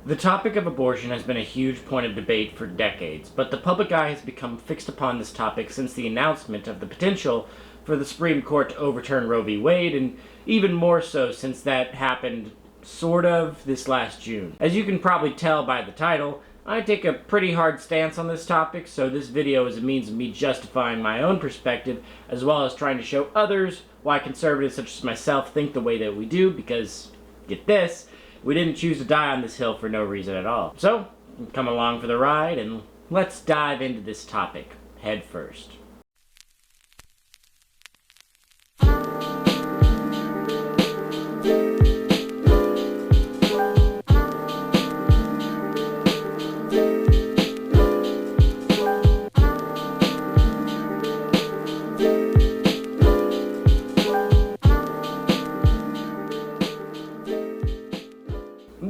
The topic of abortion has been a huge point of debate for decades, but the public eye has become fixed upon this topic since the announcement of the potential for the Supreme Court to overturn Roe v. Wade, and even more so since that happened sort of this last June. As you can probably tell by the title, I take a pretty hard stance on this topic, so this video is a means of me justifying my own perspective, as well as trying to show others why conservatives such as myself think the way that we do, because, get this, we didn't choose to die on this hill for no reason at all. So, come along for the ride, and let's dive into this topic head first.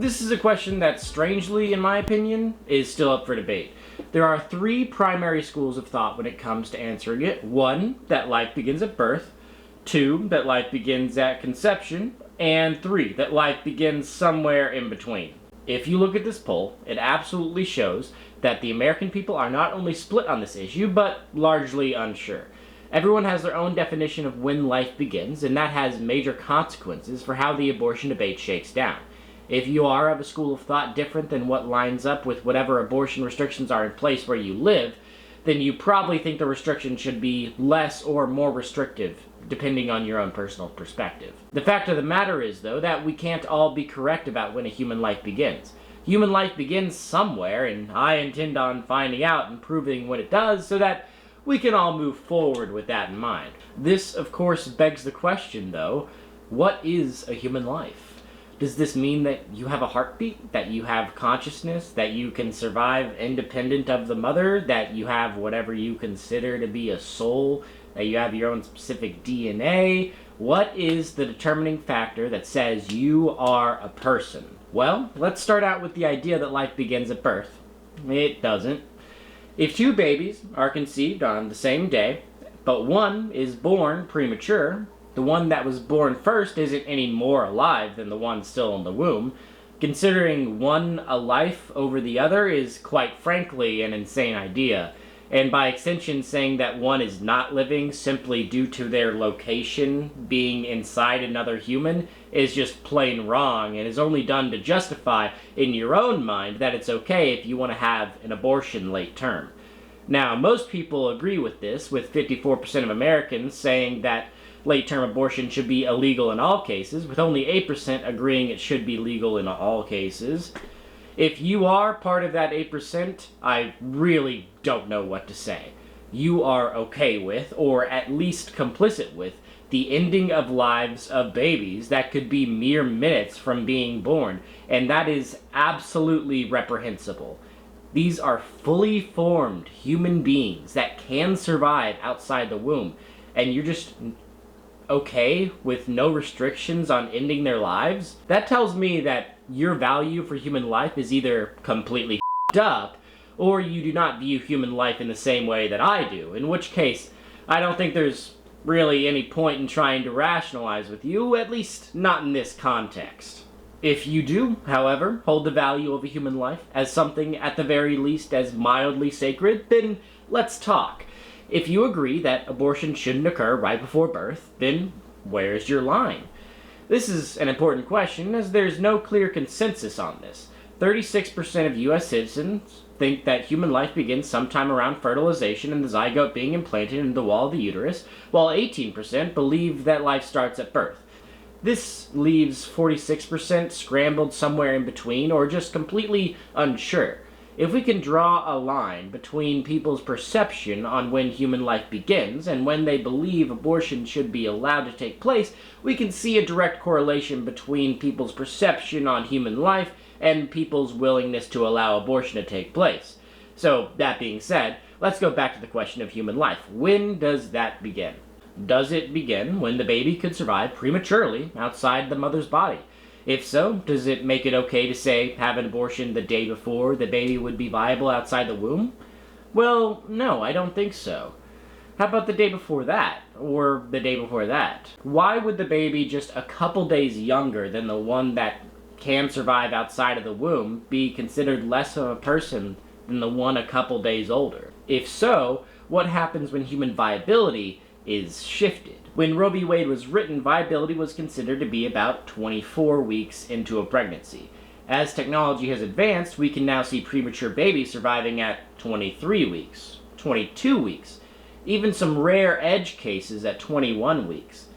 This is a question that, strangely, in my opinion, is still up for debate. There are three primary schools of thought when it comes to answering it. One, that life begins at birth. Two, that life begins at conception. And three, that life begins somewhere in between. If you look at this poll, it absolutely shows that the American people are not only split on this issue, but largely unsure. Everyone has their own definition of when life begins, and that has major consequences for how the abortion debate shakes down. If you are of a school of thought different than what lines up with whatever abortion restrictions are in place where you live, then you probably think the restrictions should be less or more restrictive, depending on your own personal perspective. The fact of the matter is, though, that we can't all be correct about when a human life begins. Human life begins somewhere, and I intend on finding out and proving when it does so that we can all move forward with that in mind. This, of course, begs the question, though, what is a human life? Does this mean that you have a heartbeat, that you have consciousness, that you can survive independent of the mother, that you have whatever you consider to be a soul, that you have your own specific DNA? What is the determining factor that says you are a person? Well, let's start out with the idea that life begins at birth. It doesn't. If two babies are conceived on the same day, but one is born premature, the one that was born first isn't any more alive than the one still in the womb. Considering one a life over the other is, quite frankly, an insane idea. And by extension, saying that one is not living simply due to their location being inside another human is just plain wrong, and is only done to justify in your own mind that it's okay if you want to have an abortion late term. Now, most people agree with this, with 54% of Americans saying that late-term abortion should be illegal in all cases, with only 8% agreeing it should be legal in all cases. If you are part of that 8%, I really don't know what to say. You are okay with, or at least complicit with, the ending of lives of babies that could be mere minutes from being born, and that is absolutely reprehensible. These are fully formed human beings that can survive outside the womb, and you're just okay with no restrictions on ending their lives? That tells me that your value for human life is either completely f***ed up, or you do not view human life in the same way that I do, in which case, I don't think there's really any point in trying to rationalize with you, at least not in this context. If you do, however, hold the value of a human life as something at the very least as mildly sacred, then let's talk. If you agree that abortion shouldn't occur right before birth, then where's your line? This is an important question, as there's no clear consensus on this. 36% of U.S. citizens think that human life begins sometime around fertilization and the zygote being implanted into the wall of the uterus, while 18% believe that life starts at birth. This leaves 46% scrambled somewhere in between, or just completely unsure. If we can draw a line between people's perception on when human life begins and when they believe abortion should be allowed to take place, we can see a direct correlation between people's perception on human life and people's willingness to allow abortion to take place. So, that being said, let's go back to the question of human life. When does that begin? Does it begin when the baby could survive prematurely outside the mother's body? If so, does it make it okay to say have an abortion the day before the baby would be viable outside the womb? Well, no, I don't think so. How about the day before that? Or the day before that? Why would the baby just a couple days younger than the one that can survive outside of the womb be considered less of a person than the one a couple days older? If so, what happens when human viability is shifted? When Roe v. Wade was written, viability was considered to be about 24 weeks into a pregnancy. As technology has advanced, we can now see premature babies surviving at 23 weeks, 22 weeks, even some rare edge cases at 21 weeks.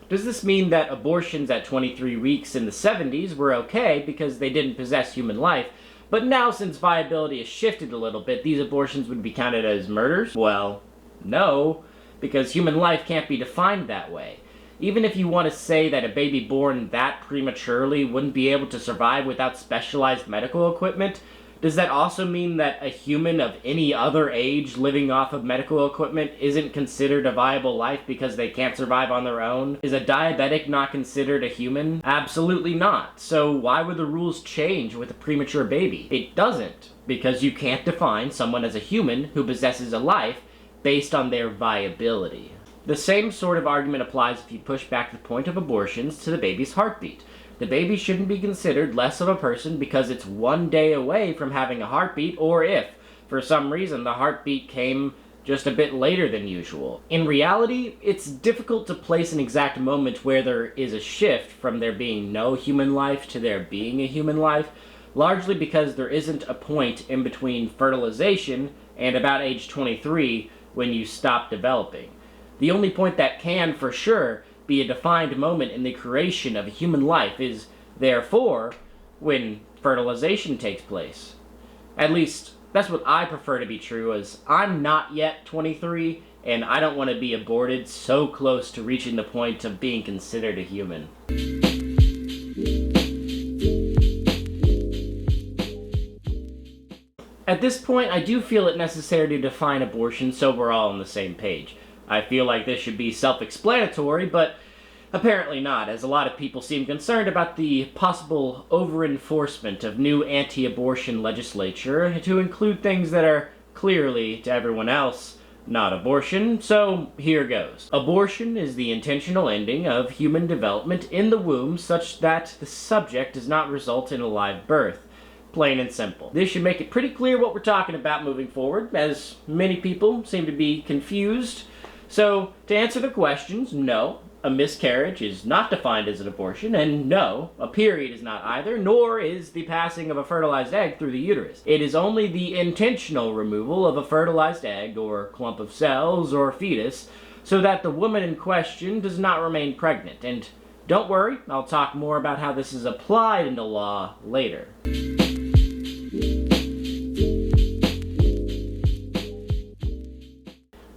Does this mean that abortions at 23 weeks in the 70s were okay because they didn't possess human life, but now since viability has shifted a little bit, these abortions would be counted as murders? Well, no, because human life can't be defined that way. Even if you want to say that a baby born that prematurely wouldn't be able to survive without specialized medical equipment, does that also mean that a human of any other age living off of medical equipment isn't considered a viable life because they can't survive on their own? Is a diabetic not considered a human? Absolutely not. So why would the rules change with a premature baby? It doesn't, because you can't define someone as a human who possesses a life based on their viability. The same sort of argument applies if you push back the point of abortions to the baby's heartbeat. The baby shouldn't be considered less of a person because it's 1 day away from having a heartbeat, or if, for some reason, the heartbeat came just a bit later than usual. In reality, it's difficult to place an exact moment where there is a shift from there being no human life to there being a human life, largely because there isn't a point in between fertilization and about age 23 when you stop developing. The only point that can, for sure, be a defined moment in the creation of a human life is, therefore, when fertilization takes place. At least, that's what I prefer to be true, as I'm not yet 23, and I don't want to be aborted so close to reaching the point of being considered a human. At this point, I do feel it necessary to define abortion so we're all on the same page. I feel like this should be self-explanatory, but apparently not, as a lot of people seem concerned about the possible over-enforcement of new anti-abortion legislature to include things that are clearly, to everyone else, not abortion, so here goes. Abortion is the intentional ending of human development in the womb such that the subject does not result in a live birth. Plain and simple. This should make it pretty clear what we're talking about moving forward, as many people seem to be confused. So, to answer the questions, no, a miscarriage is not defined as an abortion, and no, a period is not either, nor is the passing of a fertilized egg through the uterus. It is only the intentional removal of a fertilized egg, or clump of cells, or fetus, so that the woman in question does not remain pregnant. And don't worry, I'll talk more about how this is applied into law later.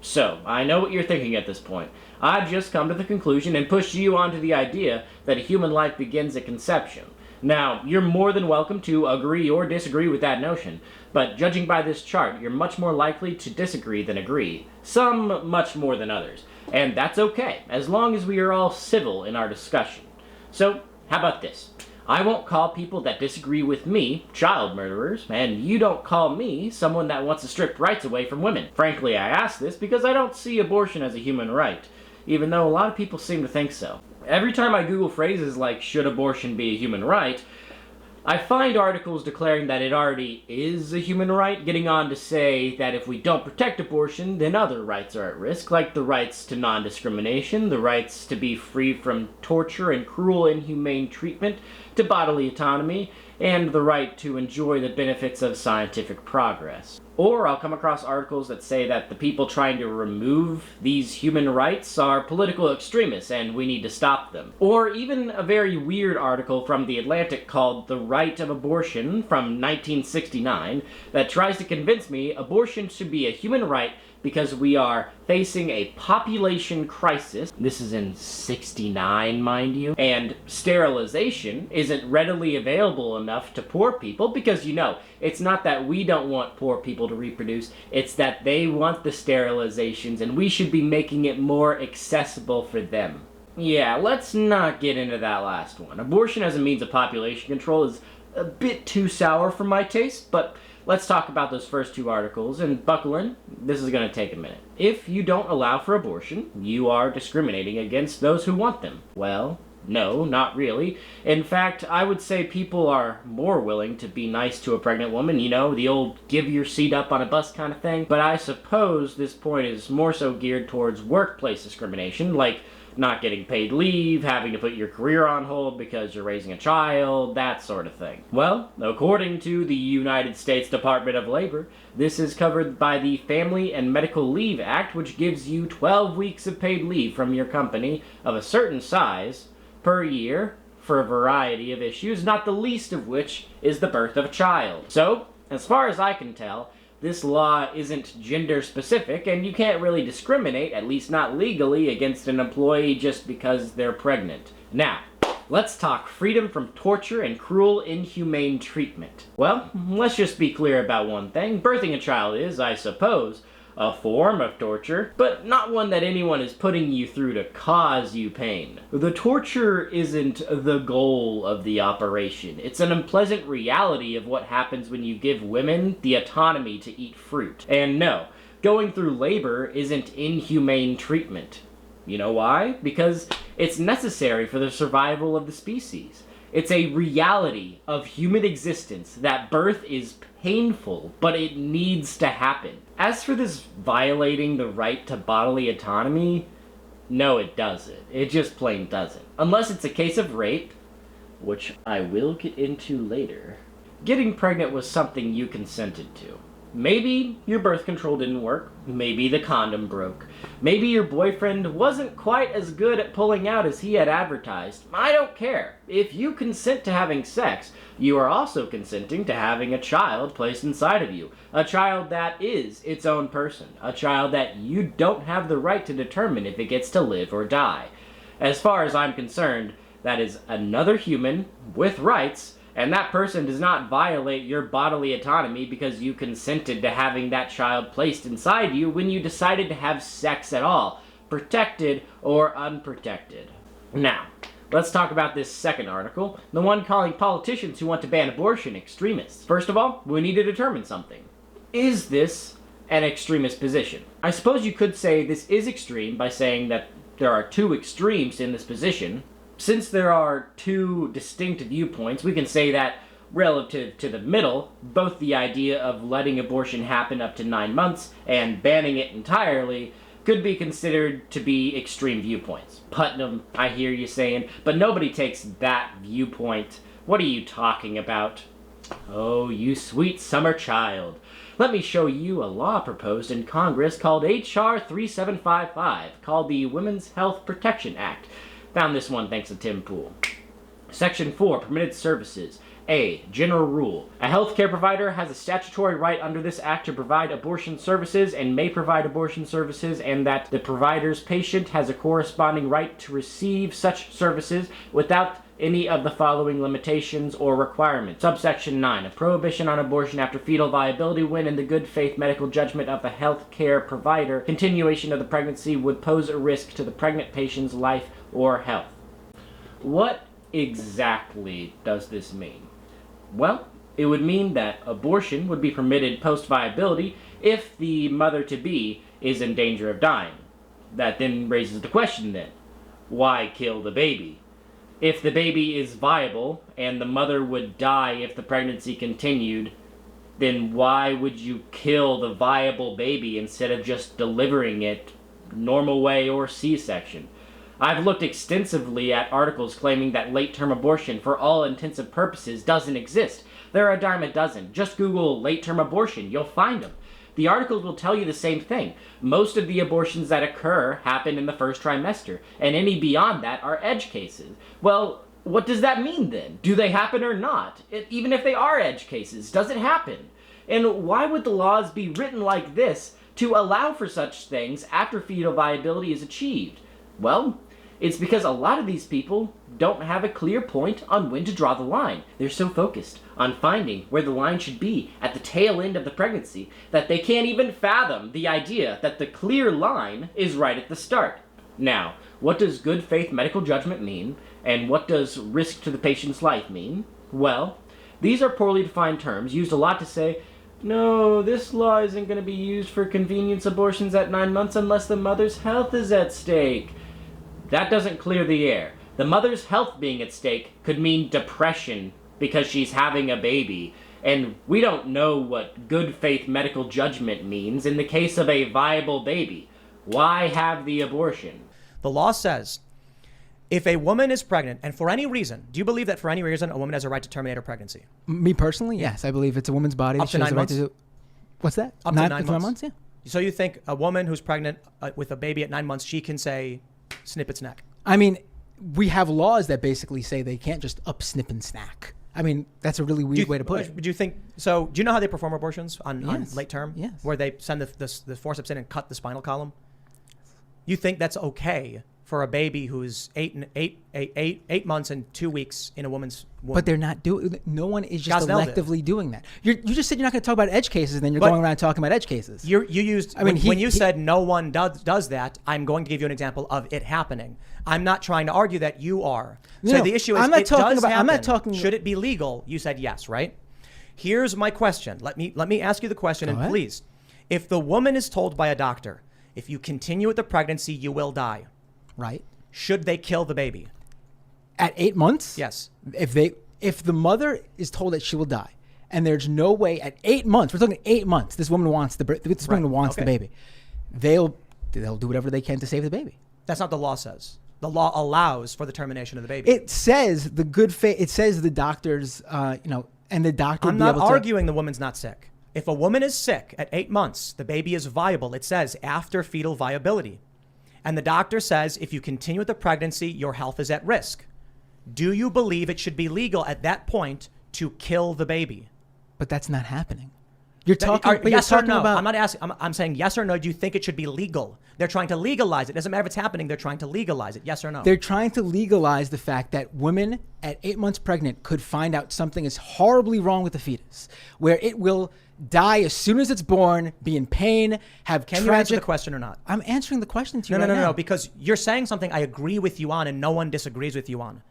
So, I know what you're thinking at this point. I've just come to the conclusion and pushed you onto the idea that a human life begins at conception. Now, you're more than welcome to agree or disagree with that notion, but judging by this chart, you're much more likely to disagree than agree. Some much more than others. And that's okay, as long as we are all civil in our discussion. So, how about this? I won't call people that disagree with me child murderers, and you don't call me someone that wants to strip rights away from women. Frankly, I ask this because I don't see abortion as a human right, even though a lot of people seem to think so. Every time I Google phrases like, should abortion be a human right, I find articles declaring that it already is a human right, getting on to say that if we don't protect abortion, then other rights are at risk, like the rights to non-discrimination, the rights to be free from torture and cruel, inhumane treatment, to bodily autonomy, and the right to enjoy the benefits of scientific progress. Or I'll come across articles that say that the people trying to remove these human rights are political extremists and we need to stop them. Or even a very weird article from The Atlantic called The Right of Abortion from 1969 that tries to convince me abortion should be a human right because we are facing a population crisis. This is in 69, mind you. And sterilization isn't readily available enough to poor people because, you know, it's not that we don't want poor people to reproduce, it's that they want the sterilizations and we should be making it more accessible for them. Yeah, let's not get into that last one. Abortion as a means of population control is a bit too sour for my taste, but let's talk about those first two articles, and buckle in, this is going to take a minute. If you don't allow for abortion, you are discriminating against those who want them. Well, No, not really. In fact, I would say people are more willing to be nice to a pregnant woman, the old give your seat up on a bus kind of thing. But I suppose this point is more so geared towards workplace discrimination, like not getting paid leave, having to put your career on hold because you're raising a child, that sort of thing. Well, according to the United States Department of Labor, this is covered by the Family and Medical Leave Act, which gives you 12 weeks of paid leave from your company of a certain size per year for a variety of issues, not the least of which is the birth of a child. So, as far as I can tell, this law isn't gender specific, and you can't really discriminate, at least not legally, against an employee just because they're pregnant. Now, let's talk freedom from torture and cruel, inhumane treatment. Well, let's just be clear about one thing. Birthing a child is, I suppose, a form of torture, but not one that anyone is putting you through to cause you pain. The torture isn't the goal of the operation. It's an unpleasant reality of what happens when you give women the autonomy to eat fruit. And no, going through labor isn't inhumane treatment. You know why? Because it's necessary for the survival of the species. It's a reality of human existence that birth is painful, but it needs to happen. As for this violating the right to bodily autonomy, no, it doesn't. It just plain doesn't. Unless it's a case of rape, which I will get into later. Getting pregnant was something you consented to. Maybe your birth control didn't work. Maybe the condom broke. Maybe your boyfriend wasn't quite as good at pulling out as he had advertised. I don't care. If you consent to having sex, you are also consenting to having a child placed inside of you. A child that is its own person. A child that you don't have the right to determine if it gets to live or die. As far as I'm concerned, that is another human with rights, and that person does not violate your bodily autonomy because you consented to having that child placed inside you when you decided to have sex at all, protected or unprotected. Now, let's talk about this second article, the one calling politicians who want to ban abortion extremists. First of all, we need to determine something. Is this an extremist position? I suppose you could say this is extreme by saying that there are two extremes in this position. Since there are two distinct viewpoints, we can say that relative to the middle, both the idea of letting abortion happen up to 9 months and banning it entirely could be considered to be extreme viewpoints. Putnam, I hear you saying, but nobody takes that viewpoint. What are you talking about? Oh, you sweet summer child. Let me show you a law proposed in Congress called H.R. 3755, called the Women's Health Protection Act. Found this one thanks to Tim Pool. Section 4, Permitted Services. A. General rule. A healthcare provider has a statutory right under this act to provide abortion services and may provide abortion services, and that the provider's patient has a corresponding right to receive such services without any of the following limitations or requirements. Subsection 9. A prohibition on abortion after fetal viability when, in the good faith medical judgment of the healthcare provider, continuation of the pregnancy would pose a risk to the pregnant patient's life or health. What exactly does this mean? Well, it would mean that abortion would be permitted post-viability if the mother-to-be is in danger of dying. That then raises the question then, why kill the baby? If the baby is viable and the mother would die if the pregnancy continued, then why would you kill the viable baby instead of just delivering it normal way or C-section? I've looked extensively at articles claiming that late-term abortion, for all intents and purposes, doesn't exist. There are a dime a dozen. Just Google late-term abortion. You'll find them. The articles will tell you the same thing. Most of the abortions that occur happen in the first trimester, and any beyond that are edge cases. Well, what does that mean then? Do they happen or not? Even if they are edge cases, does it happen? And why would the laws be written like this to allow for such things after fetal viability is achieved? Well, it's because a lot of these people don't have a clear point on when to draw the line. They're so focused on finding where the line should be at the tail end of the pregnancy that they can't even fathom the idea that the clear line is right at the start. Now, what does good faith medical judgment mean, and what does risk to the patient's life mean? Well, these are poorly defined terms used a lot to say, no, this law isn't going to be used for convenience abortions at 9 months unless the mother's health is at stake. That doesn't clear the air. The mother's health being at stake could mean depression because she's having a baby, and we don't know what good faith medical judgment means in the case of a viable baby. Why have the abortion? The law says if a woman is pregnant, and for any reason, do you believe that for any reason a woman has a right to terminate her pregnancy? Me personally, yes. I believe it's a woman's body. Up to 9 months? What's that? Up to 9 months, yeah. So you think a woman who's pregnant with a baby at 9 months, she can say, snip its neck? I mean, we have laws that basically say they can't just up, snip, and snack. I mean, that's a really weird way to put it. Do you think so? Do you know how they perform abortions on late term? Yes. Where they send the forceps in and cut the spinal column? You think that's okay for a baby who's 8 months and 2 weeks in a woman's womb? But they're not doing. No one is just Gosnell electively doing that. You just said you're not going to talk about edge cases, and then you're going around talking about edge cases. You used. I mean, when you said no one does that, I'm going to give you an example of it happening. I'm not trying to argue that you are. So No, the issue is, I'm not it talking does about. happen. I'm not talking. Should it be legal? You said yes, right? Here's my question. Let me ask you the question, Go and ahead. please, if the woman is told by a doctor, if you continue with the pregnancy, you will die. Right. Should they kill the baby? At 8 months? Yes. If the mother is told that she will die, and there's no way at 8 months, we're talking 8 months, this woman wants the baby, they'll do whatever they can to save the baby. That's not what the law says. The law allows for the termination of the baby. It says the good faith. It says the doctors, and the doctor. I'm not arguing the woman's not sick. If a woman is sick at 8 months, the baby is viable. It says after fetal viability. And the doctor says if you continue with the pregnancy, your health is at risk. Do you believe it should be legal at that point to kill the baby? But that's not happening. You're talking. Yes or no? I'm not asking. I'm saying yes or no. Do you think it should be legal? They're trying to legalize it. Doesn't matter if it's happening. They're trying to legalize it. Yes or no? They're trying to legalize the fact that women at 8 months pregnant could find out something is horribly wrong with the fetus, where it will die as soon as it's born, be in pain, have Can tragic... you answer the question or not? I'm answering the question to you No, because you're saying something I agree with you on and no one disagrees with you on.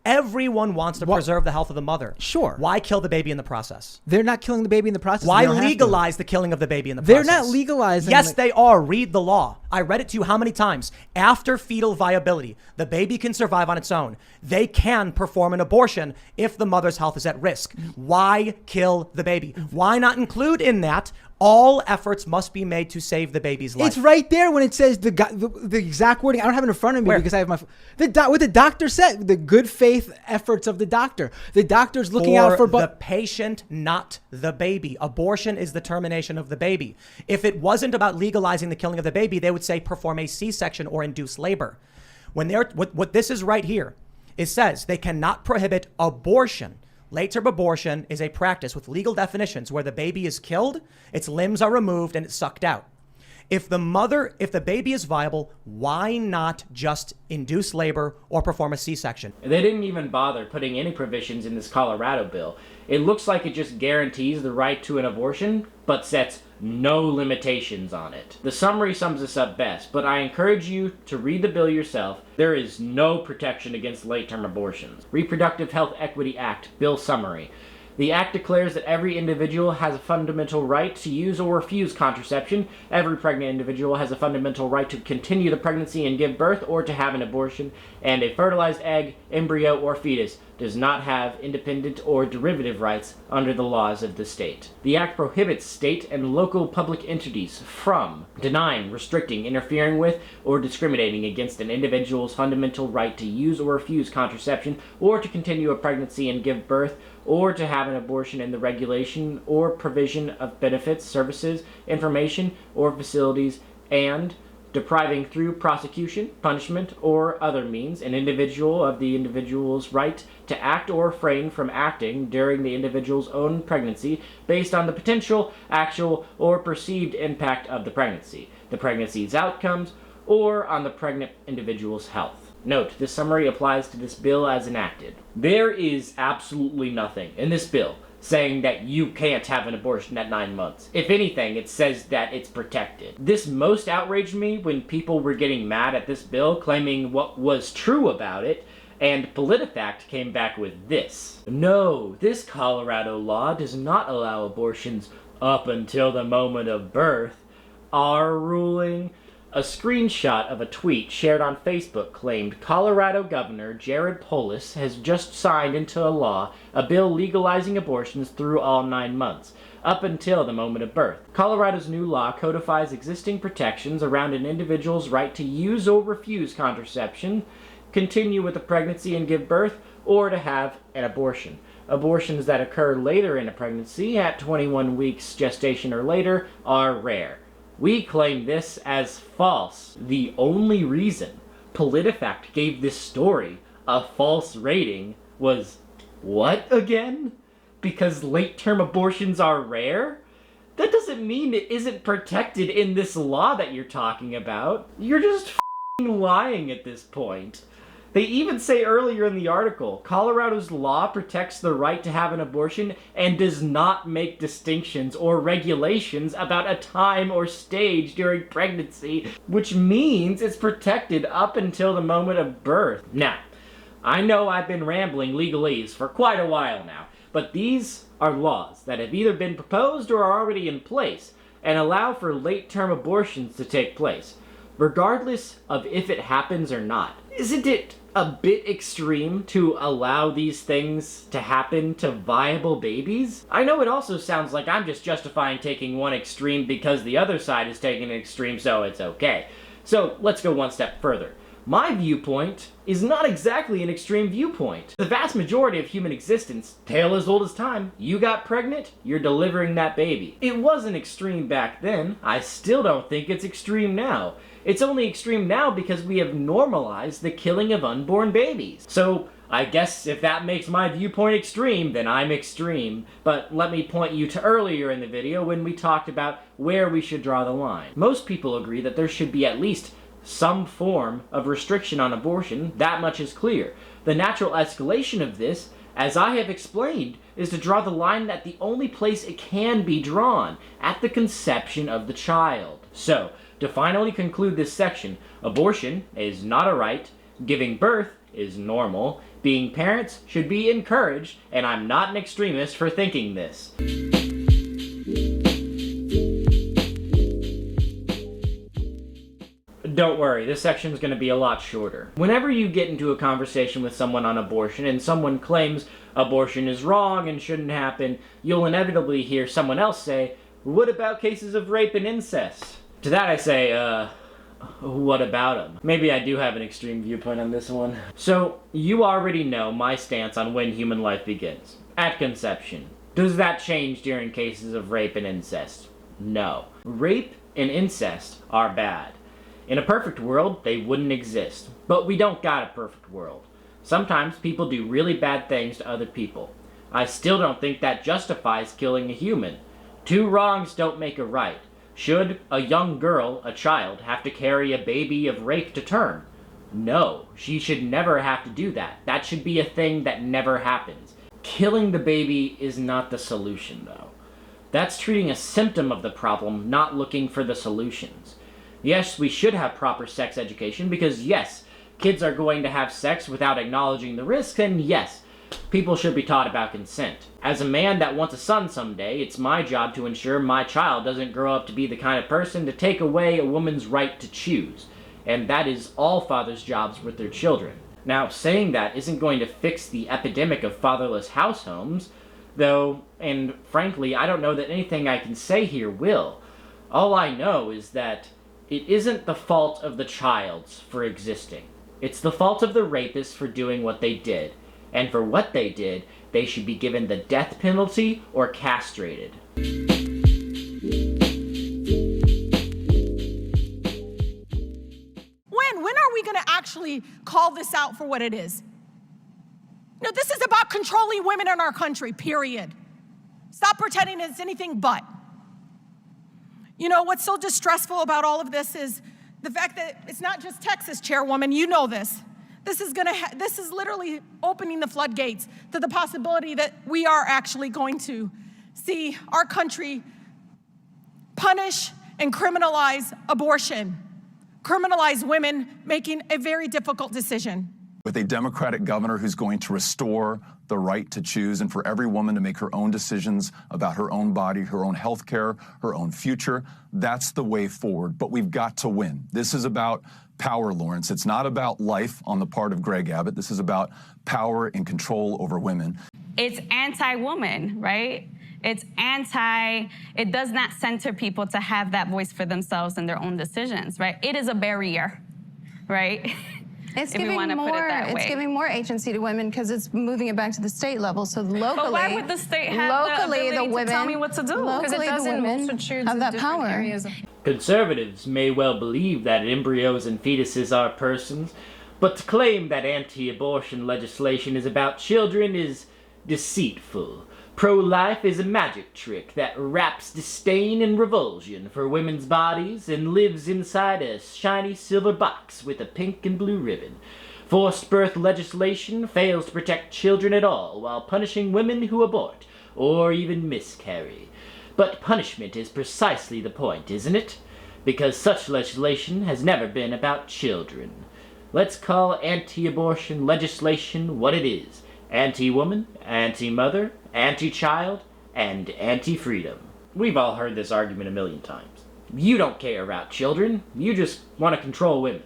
Everyone wants to preserve the health of the mother. Sure. Why kill the baby in the process? They're not killing the baby in the process. Why legalize the killing of the baby in the They're process? not legalizing. Yes, they are. Read the law. I read it to you how many times? After fetal viability, the baby can survive on its own. They can perform an abortion if the mother's health is at risk. Why kill the baby? Why not include in that all efforts must be made to save the baby's life? It's right there when it says the exact wording. I don't have it in front of me because I have what the doctor said. The good faith efforts of the doctor. The doctor's looking out for the patient, not the baby. Abortion is the termination of the baby. If it wasn't about legalizing the killing of the baby, they would say perform a C-section or induce labor. When what this is right here, it says they cannot prohibit abortion. Late-term abortion is a practice with legal definitions where the baby is killed, its limbs are removed, and it's sucked out. If the baby is viable, why not just induce labor or perform a C-section? They didn't even bother putting any provisions in this Colorado bill. It looks like it just guarantees the right to an abortion, but sets no limitations on it. The summary sums this up best, but I encourage you to read the bill yourself. There is no protection against late-term abortions. Reproductive Health Equity Act, bill summary. The act declares that every individual has a fundamental right to use or refuse contraception. Every pregnant individual has a fundamental right to continue the pregnancy and give birth or to have an abortion, and a fertilized egg, embryo, or fetus does not have independent or derivative rights under the laws of the state. The act prohibits state and local public entities from denying, restricting, interfering with, or discriminating against an individual's fundamental right to use or refuse contraception or to continue a pregnancy and give birth or to have an abortion in the regulation or provision of benefits, services, information, or facilities, and depriving through prosecution, punishment, or other means an individual of the individual's right to act or refrain from acting during the individual's own pregnancy based on the potential, actual, or perceived impact of the pregnancy's outcomes, or on the pregnant individual's health. Note, this summary applies to this bill as enacted. There is absolutely nothing in this bill saying that you can't have an abortion at 9 months. If anything, it says that it's protected. This most outraged me when people were getting mad at this bill, claiming what was true about it, and PolitiFact came back with this. No, this Colorado law does not allow abortions up until the moment of birth. Our ruling A screenshot of a tweet shared on Facebook claimed Colorado Governor Jared Polis has just signed into law a bill legalizing abortions through all 9 months, up until the moment of birth. Colorado's new law codifies existing protections around an individual's right to use or refuse contraception, continue with a pregnancy and give birth, or to have an abortion. Abortions that occur later in a pregnancy, at 21 weeks gestation or later, are rare. We claim this as false. The only reason PolitiFact gave this story a false rating was, what again? Because late-term abortions are rare? That doesn't mean it isn't protected in this law that you're talking about. You're just f***ing lying at this point. They even say earlier in the article, Colorado's law protects the right to have an abortion and does not make distinctions or regulations about a time or stage during pregnancy, which means it's protected up until the moment of birth. Now, I know I've been rambling legalese for quite a while now, but these are laws that have either been proposed or are already in place and allow for late-term abortions to take place, regardless of if it happens or not. Isn't it a bit extreme to allow these things to happen to viable babies? I know it also sounds like I'm just justifying taking one extreme because the other side is taking an extreme, so it's okay. So let's go one step further. My viewpoint is not exactly an extreme viewpoint. The vast majority of human existence, tale as old as time, you got pregnant, you're delivering that baby. It wasn't extreme back then. I still don't think it's extreme now. It's only extreme now because we have normalized the killing of unborn babies. So, I guess if that makes my viewpoint extreme, then I'm extreme. But let me point you to earlier in the video when we talked about where we should draw the line. Most people agree that there should be at least some form of restriction on abortion. That much is clear. The natural escalation of this, as I have explained, is to draw the line at the only place it can be drawn, at the conception of the child. So, to finally conclude this section, abortion is not a right, giving birth is normal, being parents should be encouraged, and I'm not an extremist for thinking this. Don't worry, this section is going to be a lot shorter. Whenever you get into a conversation with someone on abortion and someone claims abortion is wrong and shouldn't happen, you'll inevitably hear someone else say, what about cases of rape and incest? To that I say, what about them? Maybe I do have an extreme viewpoint on this one. So, you already know my stance on when human life begins. At conception. Does that change during cases of rape and incest? No. Rape and incest are bad. In a perfect world, they wouldn't exist. But we don't got a perfect world. Sometimes people do really bad things to other people. I still don't think that justifies killing a human. Two wrongs don't make a right. Should a young girl, a child, have to carry a baby of rape to term? No, she should never have to do that. That should be a thing that never happens. Killing the baby is not the solution, though. That's treating a symptom of the problem, not looking for the solutions. Yes, we should have proper sex education because, yes, kids are going to have sex without acknowledging the risks, and yes, people should be taught about consent. As a man that wants a son someday, it's my job to ensure my child doesn't grow up to be the kind of person to take away a woman's right to choose. And that is all fathers' jobs with their children. Now, saying that isn't going to fix the epidemic of fatherless house homes, though, and frankly, I don't know that anything I can say here will. All I know is that it isn't the fault of the child's for existing. It's the fault of the rapists for doing what they did. And for what they did, they should be given the death penalty or castrated. When are we going to actually call this out for what it is? No, this is about controlling women in our country, period. Stop pretending it's anything but. You know, what's so distressful about all of this is the fact that it's not just Texas, Chairwoman, you know this. This is literally opening the floodgates to the possibility that we are actually going to see our country punish and criminalize abortion, criminalize women making a very difficult decision. with a Democratic governor who's going to restore the right to choose and for every woman to make her own decisions about her own body, her own health care, her own future. That's the way forward. But we've got to win. This is about power, Lawrence. It's not about life on the part of Greg Abbott. This is about power and control over women. It's anti-woman, right? It does not center people to have that voice for themselves and their own decisions, right? It is a barrier, right? It's If we giving wanna put it more. that It's way. giving more agency to women because it's moving it back to the state level. So locally, But why would the state have the ability to tell me what to do? 'Cause it Locally, the doesn't women multitudes have of that different power. areas of- Conservatives may well believe that embryos and fetuses are persons, but to claim that anti-abortion legislation is about children is deceitful. Pro-life is a magic trick that wraps disdain and revulsion for women's bodies and lives inside a shiny silver box with a pink and blue ribbon. Forced birth legislation fails to protect children at all while punishing women who abort or even miscarry. But punishment is precisely the point, isn't it? Because such legislation has never been about children. Let's call anti-abortion legislation what it is. Anti-woman, anti-mother, anti-child, and anti-freedom. We've all heard this argument a million times. You don't care about children, you just want to control women.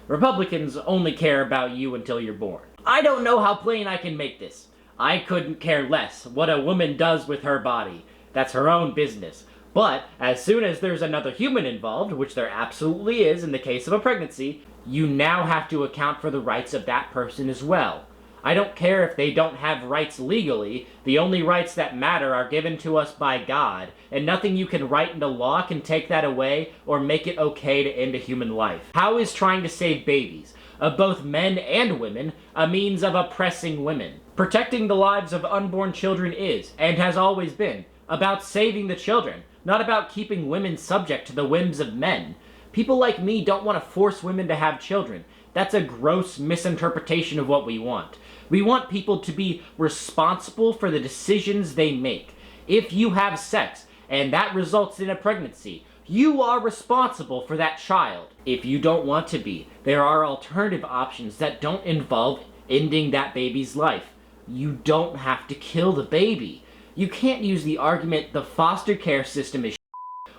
Republicans only care about you until you're born. I don't know how plain I can make this. I couldn't care less what a woman does with her body. That's her own business. But as soon as there's another human involved, which there absolutely is in the case of a pregnancy, you now have to account for the rights of that person as well. I don't care if they don't have rights legally, the only rights that matter are given to us by God, and nothing you can write into law can take that away or make it okay to end a human life. How is trying to save babies, of both men and women, a means of oppressing women? Protecting the lives of unborn children is, and has always been, about saving the children, not about keeping women subject to the whims of men. People like me don't want to force women to have children. That's a gross misinterpretation of what we want. We want people to be responsible for the decisions they make. If you have sex, and that results in a pregnancy, you are responsible for that child. If you don't want to be, there are alternative options that don't involve ending that baby's life. You don't have to kill the baby. You can't use the argument the foster care system is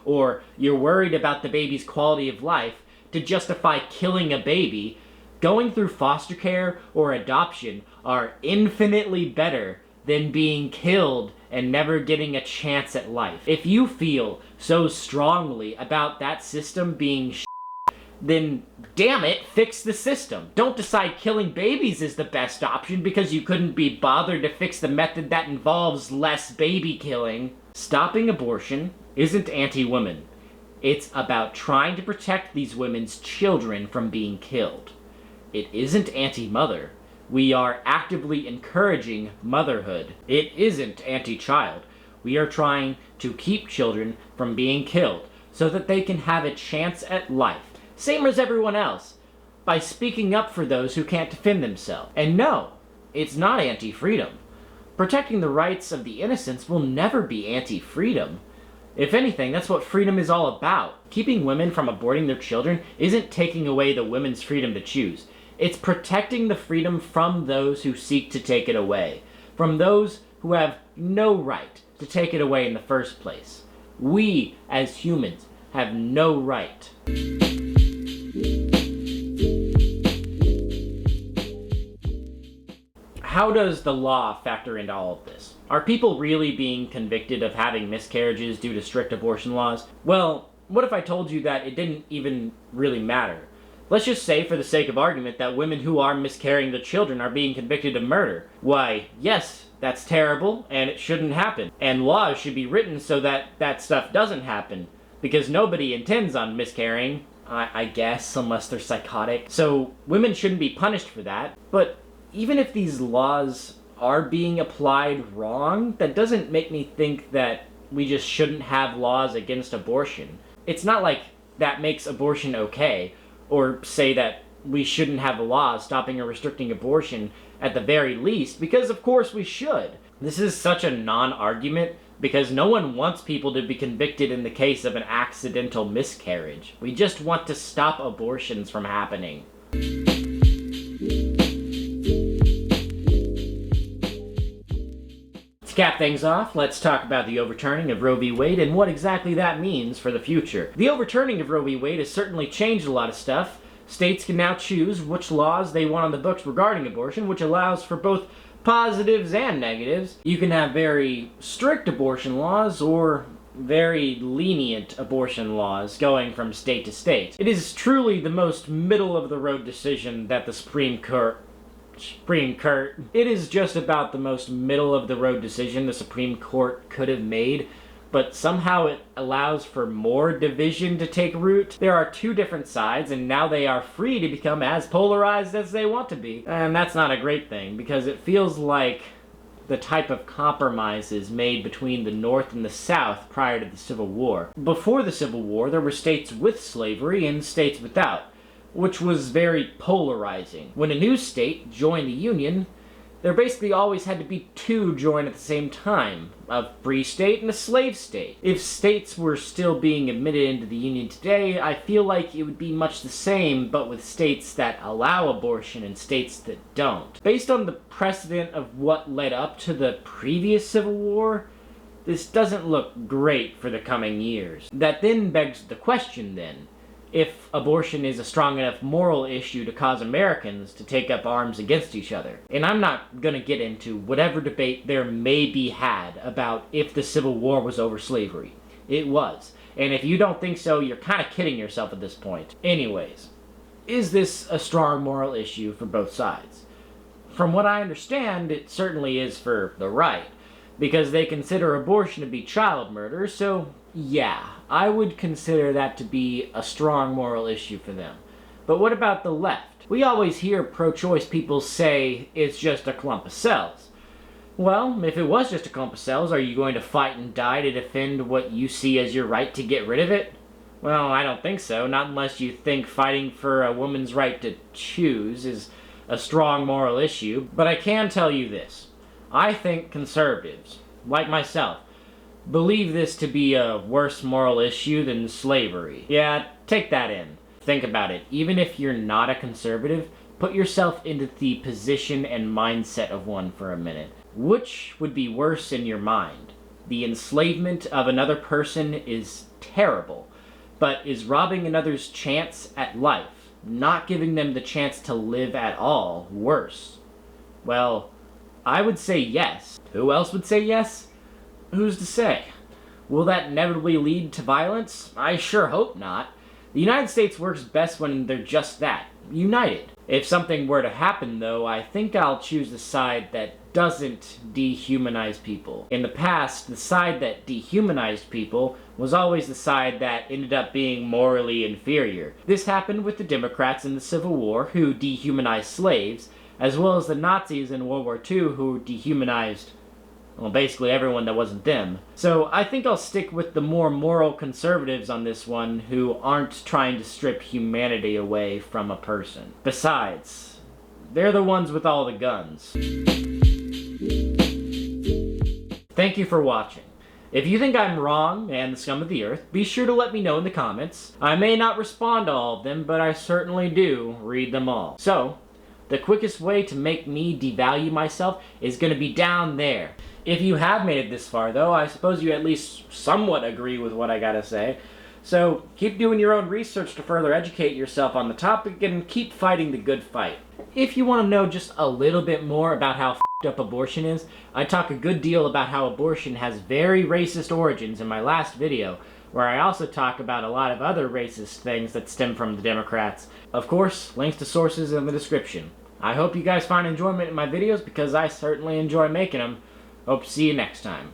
or you're worried about the baby's quality of life to justify killing a baby. Going through foster care or adoption are infinitely better than being killed and never getting a chance at life. If you feel so strongly about that system being then damn it, fix the system. Don't decide killing babies is the best option because you couldn't be bothered to fix the method that involves less baby killing. Stopping abortion isn't anti-women. It's about trying to protect these women's children from being killed. It isn't anti-mother. We are actively encouraging motherhood. It isn't anti-child. We are trying to keep children from being killed so that they can have a chance at life, same as everyone else, by speaking up for those who can't defend themselves. And no, it's not anti-freedom. Protecting the rights of the innocents will never be anti-freedom. If anything, that's what freedom is all about. Keeping women from aborting their children isn't taking away the women's freedom to choose. It's protecting the freedom from those who seek to take it away, from those who have no right to take it away in the first place. We, as humans, have no right. How does the law factor into all of this? Are people really being convicted of having miscarriages due to strict abortion laws? Well, what if I told you that it didn't even really matter? Let's just say, for the sake of argument, that women who are miscarrying their children are being convicted of murder. Why, yes, that's terrible, and it shouldn't happen. And laws should be written so that that stuff doesn't happen. Because nobody intends on miscarrying, I guess, unless they're psychotic. So women shouldn't be punished for that. But even if these laws are being applied wrong, that doesn't make me think that we just shouldn't have laws against abortion. It's not like that makes abortion okay, or say that we shouldn't have laws stopping or restricting abortion at the very least, because of course we should. This is such a non-argument because no one wants people to be convicted in the case of an accidental miscarriage. We just want to stop abortions from happening. cap things off, let's talk about the overturning of Roe v. Wade and what exactly that means for the future. The overturning of Roe v. Wade has certainly changed a lot of stuff. States can now choose which laws they want on the books regarding abortion, which allows for both positives and negatives. You can have very strict abortion laws or very lenient abortion laws going from state to state. It is truly the most middle-of-the-road decision that the Supreme Court... It is just about the most middle-of-the-road decision the Supreme Court could have made, but somehow it allows for more division to take root. There are two different sides, and now they are free to become as polarized as they want to be. And that's not a great thing, because it feels like the type of compromises made between the North and the South prior to the Civil War. Before the Civil War, there were states with slavery and states without, which was very polarizing. When a new state joined the Union, there basically always had to be two join at the same time, a free state and a slave state. If states were still being admitted into the Union today, I feel like it would be much the same, but with states that allow abortion and states that don't. Based on the precedent of what led up to the previous Civil War, this doesn't look great for the coming years. That then begs the question then, if abortion is a strong enough moral issue to cause Americans to take up arms against each other. And I'm not gonna get into whatever debate there may be had about if the Civil War was over slavery. It was. And if you don't think so, you're kind of kidding yourself at this point. Anyways, is this a strong moral issue for both sides? From what I understand, it certainly is for the right, because they consider abortion to be child murder, so yeah, I would consider that to be a strong moral issue for them. But what about the left? We always hear pro-choice people say it's just a clump of cells. Well, if it was just a clump of cells, are you going to fight and die to defend what you see as your right to get rid of it? Well, I don't think so, not unless you think fighting for a woman's right to choose is a strong moral issue. But I can tell you this. I think conservatives, like myself, believe this to be a worse moral issue than slavery. Yeah, take that in. Think about it. Even if you're not a conservative, put yourself into the position and mindset of one for a minute. Which would be worse in your mind? The enslavement of another person is terrible, but is robbing another's chance at life, not giving them the chance to live at all, worse? Well, I would say yes. Who else would say yes? Who's to say? Will that inevitably lead to violence? I sure hope not. The United States works best when they're just that, united. If something were to happen, though, I think I'll choose the side that doesn't dehumanize people. In the past, the side that dehumanized people was always the side that ended up being morally inferior. This happened with the Democrats in the Civil War, who dehumanized slaves, as well as the Nazis in World War II, who dehumanized, well, basically everyone that wasn't them. So I think I'll stick with the more moral conservatives on this one who aren't trying to strip humanity away from a person. Besides, they're the ones with all the guns. Thank you for watching. If you think I'm wrong and the scum of the earth, be sure to let me know in the comments. I may not respond to all of them, but I certainly do read them all. So, the quickest way to make me devalue myself is going to be down there. If you have made it this far, though, I suppose you at least somewhat agree with what I gotta say. So keep doing your own research to further educate yourself on the topic and keep fighting the good fight. If you want to know just a little bit more about how f***ed up abortion is, I talk a good deal about how abortion has very racist origins in my last video, where I also talk about a lot of other racist things that stem from the Democrats. Of course, links to sources in the description. I hope you guys find enjoyment in my videos because I certainly enjoy making them. Hope to see you next time.